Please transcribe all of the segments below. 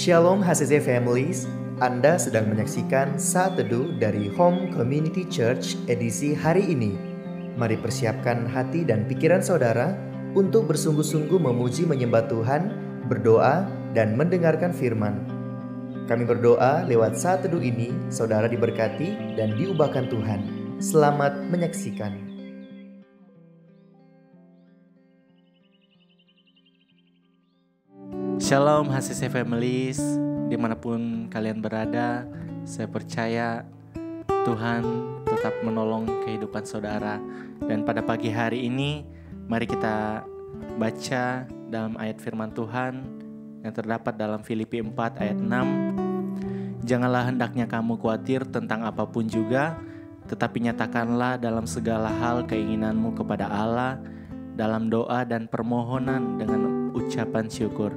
Shalom HCC Families, Anda sedang menyaksikan Saat Teduh dari Home Community Church edisi hari ini. Mari persiapkan hati dan pikiran saudara untuk bersungguh-sungguh memuji menyembah Tuhan, berdoa, dan mendengarkan firman. Kami berdoa lewat Saat Teduh ini, saudara diberkati dan diubahkan Tuhan. Selamat menyaksikan. Shalom HCC Families, dimanapun kalian berada, saya percaya Tuhan tetap menolong kehidupan saudara. Dan pada pagi hari ini, mari kita baca dalam ayat firman Tuhan yang terdapat dalam Filipi 4 ayat 6. Janganlah hendaknya kamu khawatir tentang apapun juga, tetapi nyatakanlah dalam segala hal keinginanmu kepada Allah, dalam doa dan permohonan dengan ucapan syukur.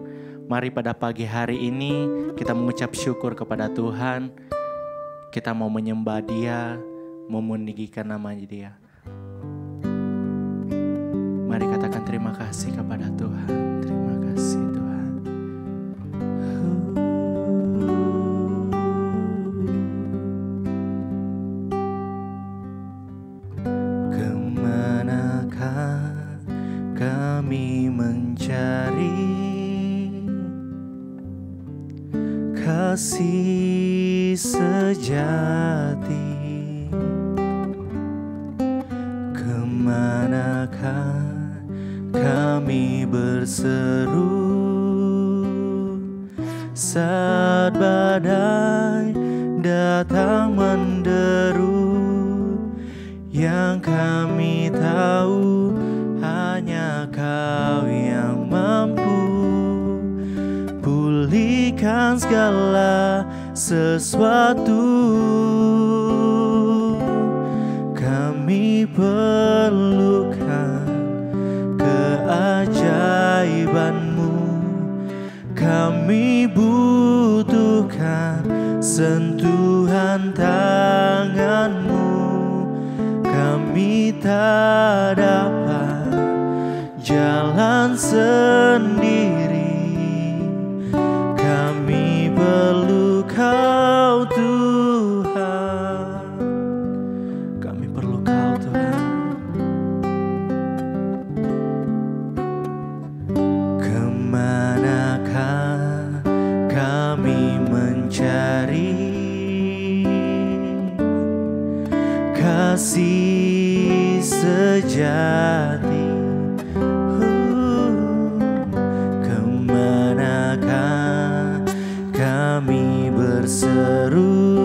Mari pada pagi hari ini kita mengucap syukur kepada Tuhan. Kita mau menyembah Dia, mau meninggikan nama Dia. Mari katakan terima kasih kepada Tuhan. Terima kasih Tuhan. Kemanakah kami mencari kasih sejati? Kemanakah kami berseru saat badai datang menderu? Yang kami tahu hanya Kau yang mampu pulihkan segala sesuatu. Kami perlukan keajaiban-Mu, kami butuhkan sentuhan tangan-Mu. Kami tak dapat jalan sendiri, kami perlu Kau Tuhan. Kami perlu Kau Tuhan. Kemanakah kami mencari kasih sejati? Kemanakah kami berseru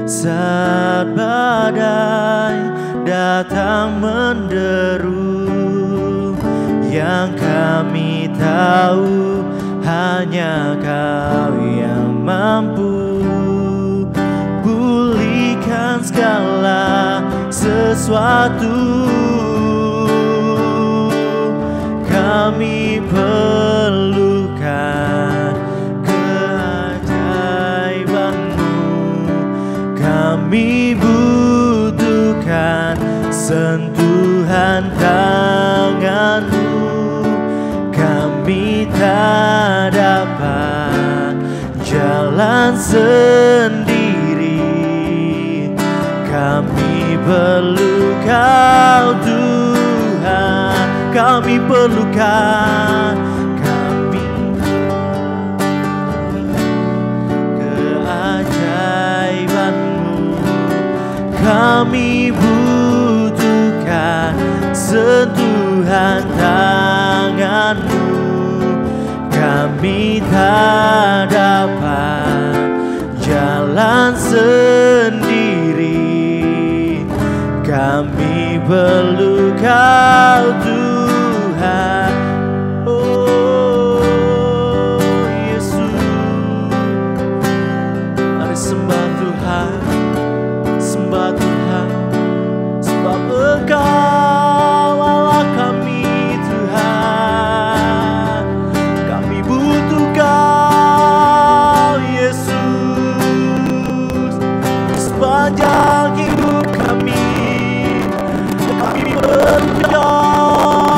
saat badai datang menderu? Yang kami tahu hanya Kau yang mampu pulihkan segala sesuatu. Kami perlukan keajaiban-Mu, kami butuhkan sentuhan tangan-Mu. Kami tak dapat jalan sendiri, kami perlu Kau Tuhan. Kami perlukan, kami keajaiban-Mu, kami butuhkan sentuhan tangan-Mu. Kami tak dapat jalan sendiri, kami perlu Kau Tuhan. Oh Yesus, mari sembah Tuhan, sembah Tuhan, sebab Engkau Allah kami Tuhan. Kami butuh Kau Yesus sepanjang hidup kami perlu Kau.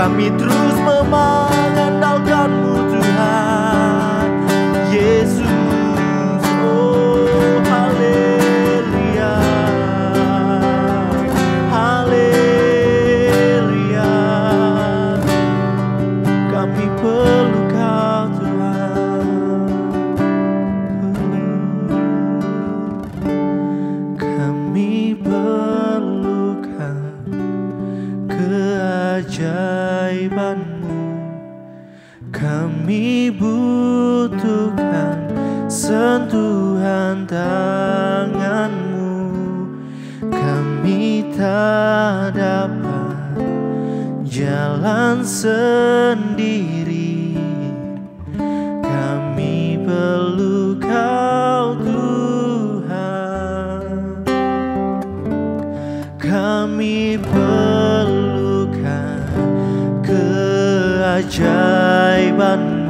Kami terus mengandalkan-Mu Tuhan Yesus. Oh haleluya, haleluya. Kami perlu Kau Tuhan. Kami perlukan keajaiban-Mu. Kami butuhkan sentuhan tangan-Mu. Kami tak dapat jalan sendiri. Kami perlu Kau Tuhan. Kami perlukan keajaiban-Mu.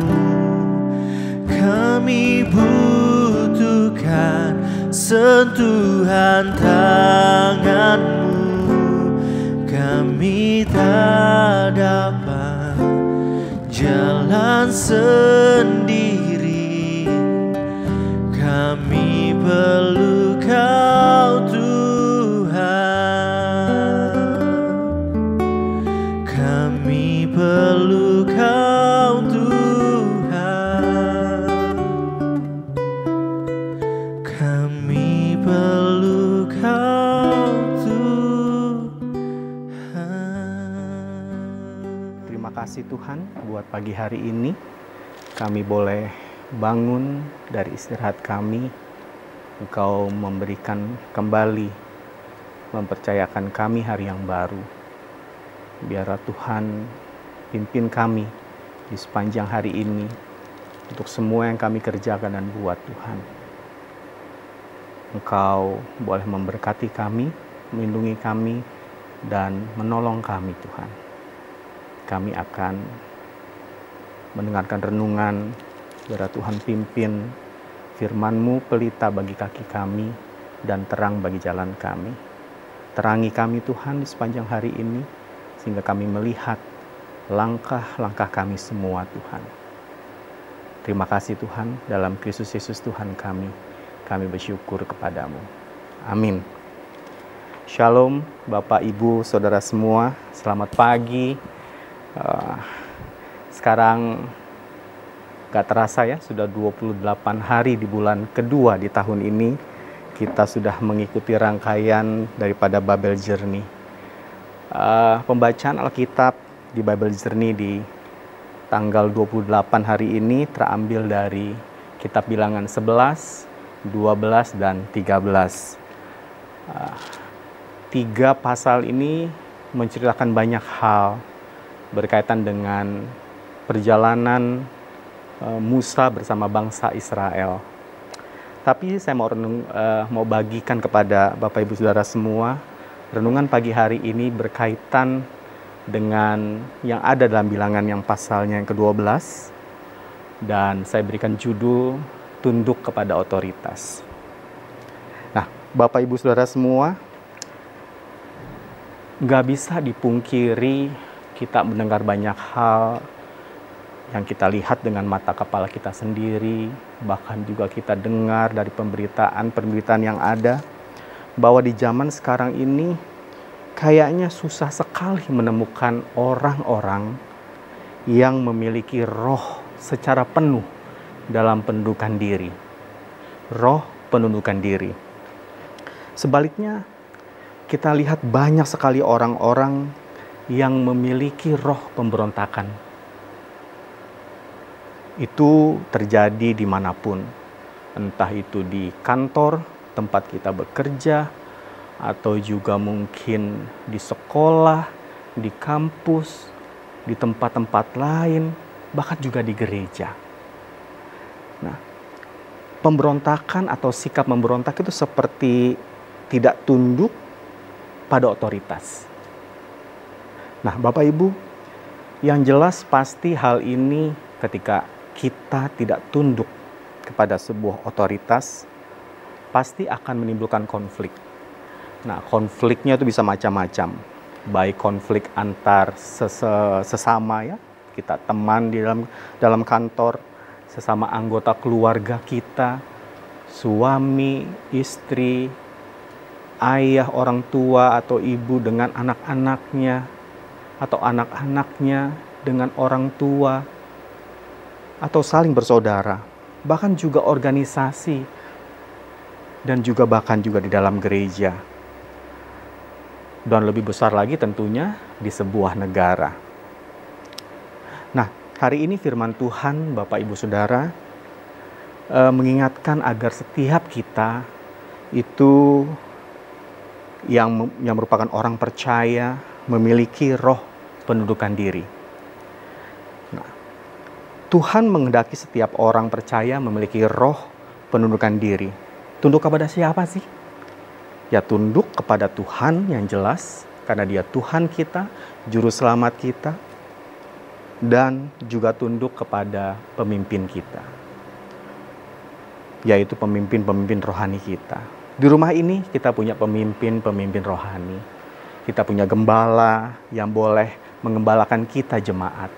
Kami butuhkan sentuhan tangan-Mu. Kami tak dapat jalan sendiri. Kami perlu Kau Tuhan. Kami perlu Kau Tuhan. Kami perlu Kau Tuhan. Terima kasih Tuhan buat pagi hari ini. Kami boleh bangun dari istirahat kami. Engkau memberikan kembali, mempercayakan kami hari yang baru. Biarlah Tuhan pimpin kami di sepanjang hari ini untuk semua yang kami kerjakan dan buat Tuhan. Engkau boleh memberkati kami, melindungi kami, dan menolong kami Tuhan. Kami akan mendengarkan renungan, biarlah Tuhan pimpin firman-Mu pelita bagi kaki kami dan terang bagi jalan kami. Terangi kami Tuhan di sepanjang hari ini, sehingga kami melihat langkah-langkah kami semua Tuhan. Terima kasih Tuhan, dalam Kristus Yesus Tuhan kami bersyukur kepadamu. Amin. Shalom Bapak, Ibu, Saudara semua, selamat pagi. Sekarang gak terasa ya, sudah 28 hari di bulan kedua di tahun ini. Kita sudah mengikuti rangkaian daripada Bible Journey. Pembacaan Alkitab di Bible Journey di tanggal 28 hari ini terambil dari kitab Bilangan 11, 12, dan 13. 3 pasal ini menceritakan banyak hal berkaitan dengan perjalanan Musa bersama bangsa Israel. Tapi saya mau bagikan kepada Bapak Ibu Saudara semua, renungan pagi hari ini berkaitan dengan yang ada dalam Bilangan yang pasalnya yang ke-12, dan saya berikan judul tunduk kepada otoritas. Nah, Bapak Ibu Saudara semua, nggak bisa dipungkiri kita mendengar banyak hal yang kita lihat dengan mata kepala kita sendiri, bahkan juga kita dengar dari pemberitaan yang ada, bahwa di zaman sekarang ini kayaknya susah sekali menemukan orang-orang yang memiliki roh secara penuh dalam pendudukan diri. Roh pendudukan diri. Sebaliknya, kita lihat banyak sekali orang-orang yang memiliki roh pemberontakan. Itu terjadi dimanapun, entah itu di kantor tempat kita bekerja, atau juga mungkin di sekolah, di kampus, di tempat-tempat lain, bahkan juga di gereja. Nah, pemberontakan atau sikap memberontak itu seperti tidak tunduk pada otoritas. Nah, Bapak Ibu, yang jelas pasti hal ini ketika kita tidak tunduk kepada sebuah otoritas, pasti akan menimbulkan konflik. Nah, konfliknya itu bisa macam-macam. baik konflik antar sesama ya, kita teman di dalam kantor, sesama anggota keluarga kita, suami, istri, ayah, orang tua atau ibu dengan anak-anaknya, atau anak-anaknya dengan orang tua, atau saling bersaudara, bahkan juga organisasi, dan juga bahkan juga di dalam gereja. Dan lebih besar lagi tentunya di sebuah negara. Nah, hari ini firman Tuhan, Bapak Ibu Saudara, mengingatkan agar setiap kita itu yang merupakan orang percaya memiliki roh penundukan diri. Nah, Tuhan menghendaki setiap orang percaya memiliki roh penundukan diri. Tunduk kepada siapa sih? Ya tunduk kepada Tuhan yang jelas, karena Dia Tuhan kita, Juru Selamat kita, dan juga tunduk kepada pemimpin kita, yaitu pemimpin-pemimpin rohani kita. Di rumah ini kita punya pemimpin-pemimpin rohani. Kita punya gembala yang boleh mengembalakan kita jemaat.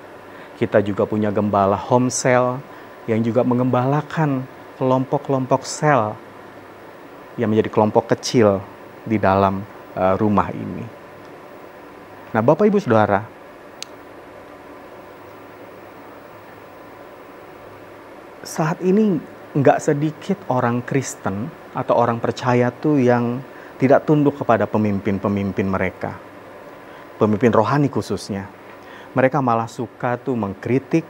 Kita juga punya gembala home cell yang juga mengembalakan kelompok-kelompok sel yang menjadi kelompok kecil di dalam rumah ini. Nah, Bapak Ibu Saudara, saat ini nggak sedikit orang Kristen atau orang percaya tuh yang tidak tunduk kepada pemimpin-pemimpin mereka. Pemimpin rohani khususnya. Mereka malah suka tuh mengkritik,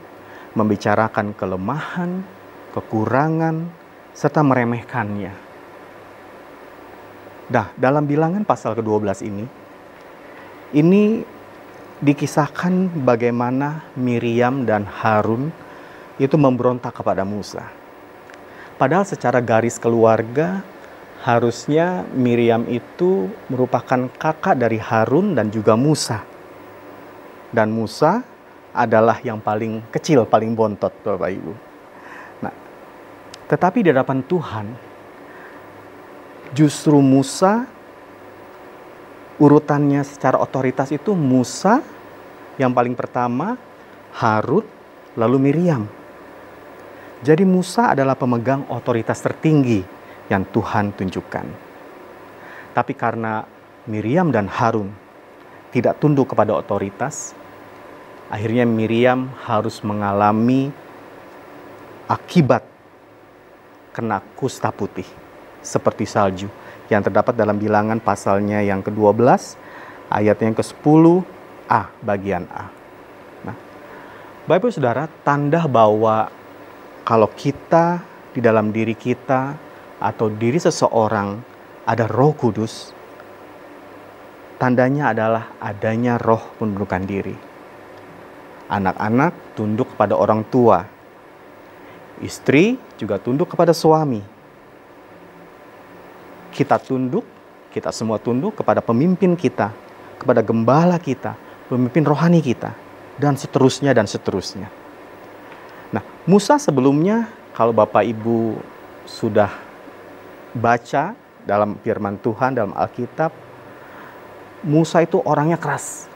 membicarakan kelemahan, kekurangan, serta meremehkannya. Nah, dalam Bilangan pasal ke-12 ini dikisahkan bagaimana Miriam dan Harun itu memberontak kepada Musa. Padahal secara garis keluarga, harusnya Miriam itu merupakan kakak dari Harun dan juga Musa. Dan Musa adalah yang paling kecil, paling bontot, Bapak Ibu. Nah, tetapi di hadapan Tuhan, justru Musa, urutannya secara otoritas itu Musa yang paling pertama, Harun, lalu Miriam. Jadi Musa adalah pemegang otoritas tertinggi yang Tuhan tunjukkan. Tapi karena Miriam dan Harun tidak tunduk kepada otoritas, akhirnya Miriam harus mengalami akibat kena kusta putih seperti salju yang terdapat dalam Bilangan pasalnya yang ke-12 ayat yang ke-10a bagian A. Nah, Bapak Saudara, tanda bahwa kalau kita di dalam diri kita atau diri seseorang ada Roh Kudus, tandanya adalah adanya roh penundukan diri. Anak-anak tunduk kepada orang tua. Istri juga tunduk kepada suami. Kita semua tunduk kepada pemimpin kita, kepada gembala kita, pemimpin rohani kita, dan seterusnya dan seterusnya. Nah, Musa sebelumnya, kalau Bapak Ibu sudah baca dalam firman Tuhan, dalam Alkitab, Musa itu orangnya keras,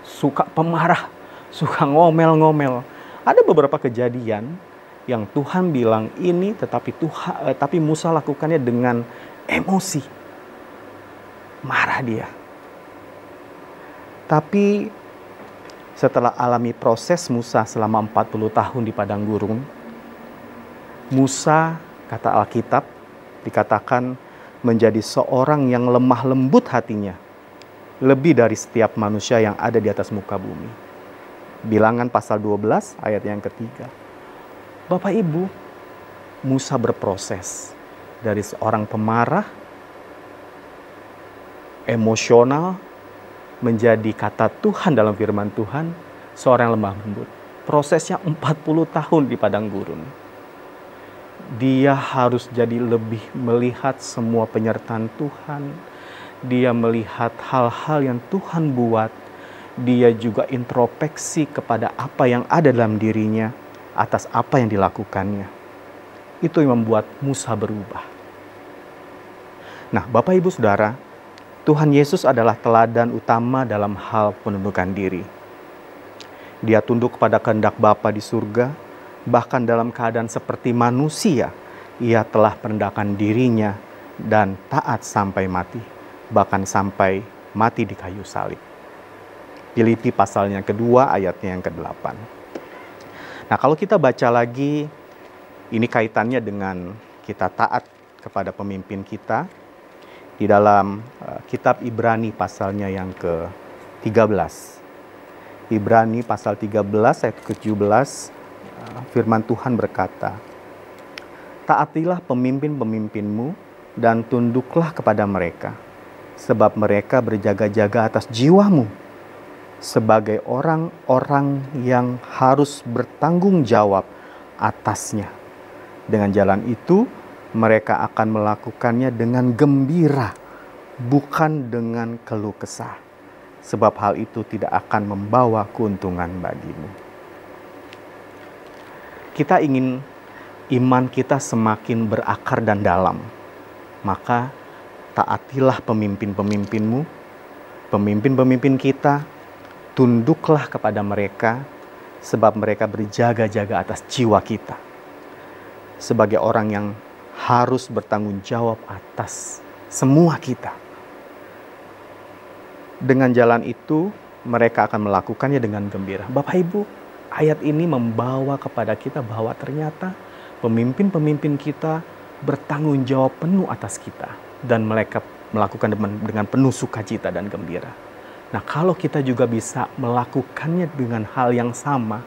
suka pemarah, suka ngomel-ngomel. Ada beberapa kejadian yang Tuhan bilang ini, tapi Musa lakukannya dengan emosi, marah dia. Tapi setelah alami proses Musa selama 40 tahun di padang gurun, Musa, kata Alkitab, dikatakan menjadi seorang yang lemah lembut hatinya, lebih dari setiap manusia yang ada di atas muka bumi. Bilangan pasal 12 ayat yang ketiga. Bapak Ibu, Musa berproses dari seorang pemarah, emosional, menjadi kata Tuhan dalam firman Tuhan, seorang yang lemah lembut. Prosesnya 40 tahun di padang gurun. Dia harus jadi lebih melihat semua penyertaan Tuhan. Dia melihat hal-hal yang Tuhan buat. Dia juga introspeksi kepada apa yang ada dalam dirinya atas apa yang dilakukannya. Itu yang membuat Musa berubah. Nah, Bapak Ibu Saudara, Tuhan Yesus adalah teladan utama dalam hal penundukan diri. Dia tunduk kepada kehendak Bapa di surga, bahkan dalam keadaan seperti manusia, ia telah merendahkan dirinya dan taat sampai mati, bahkan sampai mati di kayu salib. Filipi pasalnya kedua ayatnya yang ke-8. Nah, kalau kita baca lagi, ini kaitannya dengan kita taat kepada pemimpin kita. Di dalam kitab Ibrani pasalnya yang ke-13. Ibrani pasal 13 ayat ke-17, firman Tuhan berkata, "Taatilah pemimpin-pemimpinmu dan tunduklah kepada mereka, sebab mereka berjaga-jaga atas jiwamu sebagai orang-orang yang harus bertanggung jawab atasnya. Dengan jalan itu, mereka akan melakukannya dengan gembira, bukan dengan keluh kesah, sebab hal itu tidak akan membawa keuntungan bagimu." Kita ingin iman kita semakin berakar dan dalam, maka taatilah pemimpin-pemimpinmu, pemimpin-pemimpin kita, tunduklah kepada mereka, sebab mereka berjaga-jaga atas jiwa kita. Sebagai orang yang harus bertanggung jawab atas semua kita. Dengan jalan itu, mereka akan melakukannya dengan gembira. Bapak Ibu, ayat ini membawa kepada kita bahwa ternyata pemimpin-pemimpin kita bertanggung jawab penuh atas kita. Dan mereka melakukan dengan penuh sukacita dan gembira. Nah, kalau kita juga bisa melakukannya dengan hal yang sama,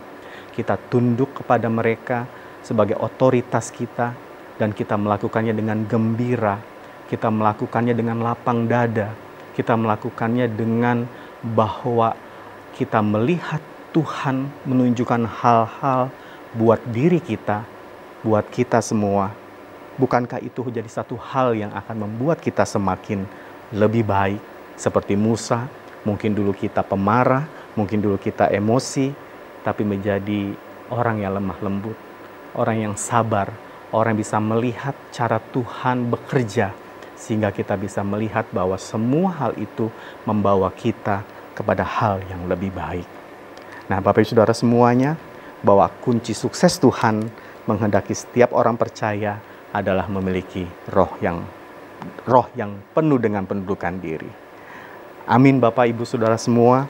kita tunduk kepada mereka sebagai otoritas kita, dan kita melakukannya dengan gembira, kita melakukannya dengan lapang dada, kita melakukannya dengan bahwa kita melihat Tuhan menunjukkan hal-hal buat diri kita, buat kita semua. Bukankah itu jadi satu hal yang akan membuat kita semakin lebih baik? Seperti Musa, mungkin dulu kita pemarah, mungkin dulu kita emosi, tapi menjadi orang yang lemah lembut, orang yang sabar, orang yang bisa melihat cara Tuhan bekerja, sehingga kita bisa melihat bahwa semua hal itu membawa kita kepada hal yang lebih baik. Nah, Bapak Ibu Saudara semuanya, bahwa kunci sukses Tuhan menghendaki setiap orang percaya adalah memiliki roh yang penuh dengan pendudukan diri. Amin Bapak Ibu Saudara semua.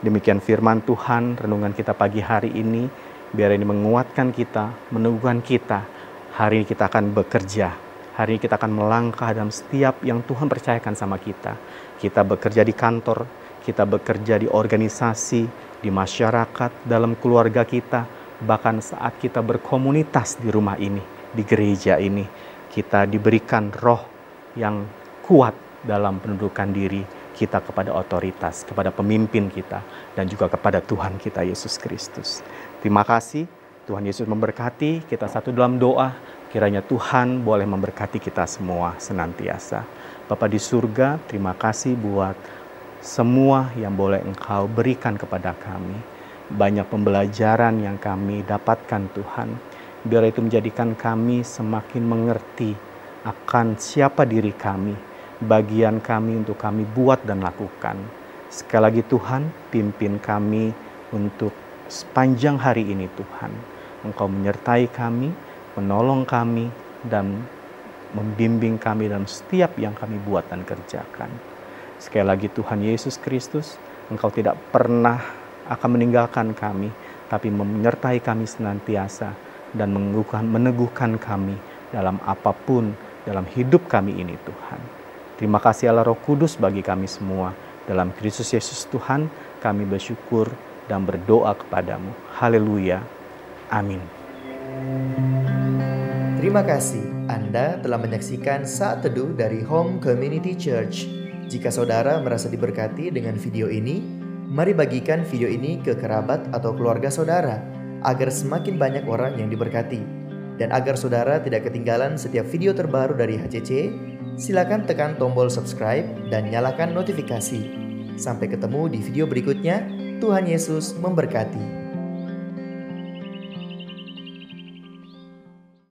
Demikian firman Tuhan, renungan kita pagi hari ini. Biar ini menguatkan kita, meneguhkan kita. Hari ini kita akan bekerja. Hari ini kita akan melangkah dalam setiap yang Tuhan percayakan sama kita. Kita bekerja di kantor, kita bekerja di organisasi, di masyarakat, dalam keluarga kita. Bahkan saat kita berkomunitas di rumah ini, di gereja ini, kita diberikan roh yang kuat dalam pendudukan diri kita kepada otoritas, kepada pemimpin kita, dan juga kepada Tuhan kita Yesus Kristus. Terima kasih. Tuhan Yesus memberkati. Kita satu dalam doa, kiranya Tuhan boleh memberkati kita semua senantiasa. Bapa di surga, terima kasih buat semua yang boleh Engkau berikan kepada kami. Banyak pembelajaran yang kami dapatkan Tuhan. Biar itu menjadikan kami semakin mengerti akan siapa diri kami, bagian kami untuk kami buat dan lakukan. Sekali lagi Tuhan, pimpin kami untuk sepanjang hari ini Tuhan. Engkau menyertai kami, menolong kami, dan membimbing kami dalam setiap yang kami buat dan kerjakan. Sekali lagi Tuhan Yesus Kristus, Engkau tidak pernah akan meninggalkan kami, tapi menyertai kami senantiasa dan meneguhkan kami dalam apapun dalam hidup kami ini Tuhan. Terima kasih Allah Roh Kudus bagi kami semua. Dalam Kristus Yesus Tuhan, kami bersyukur dan berdoa kepadamu. Haleluya. Amin. Terima kasih Anda telah menyaksikan Saat Teduh dari Home Community Church. Jika saudara merasa diberkati dengan video ini, mari bagikan video ini ke kerabat atau keluarga saudara, agar semakin banyak orang yang diberkati. Dan agar saudara tidak ketinggalan setiap video terbaru dari HCC, silakan tekan tombol subscribe dan nyalakan notifikasi. Sampai ketemu di video berikutnya. Tuhan Yesus memberkati.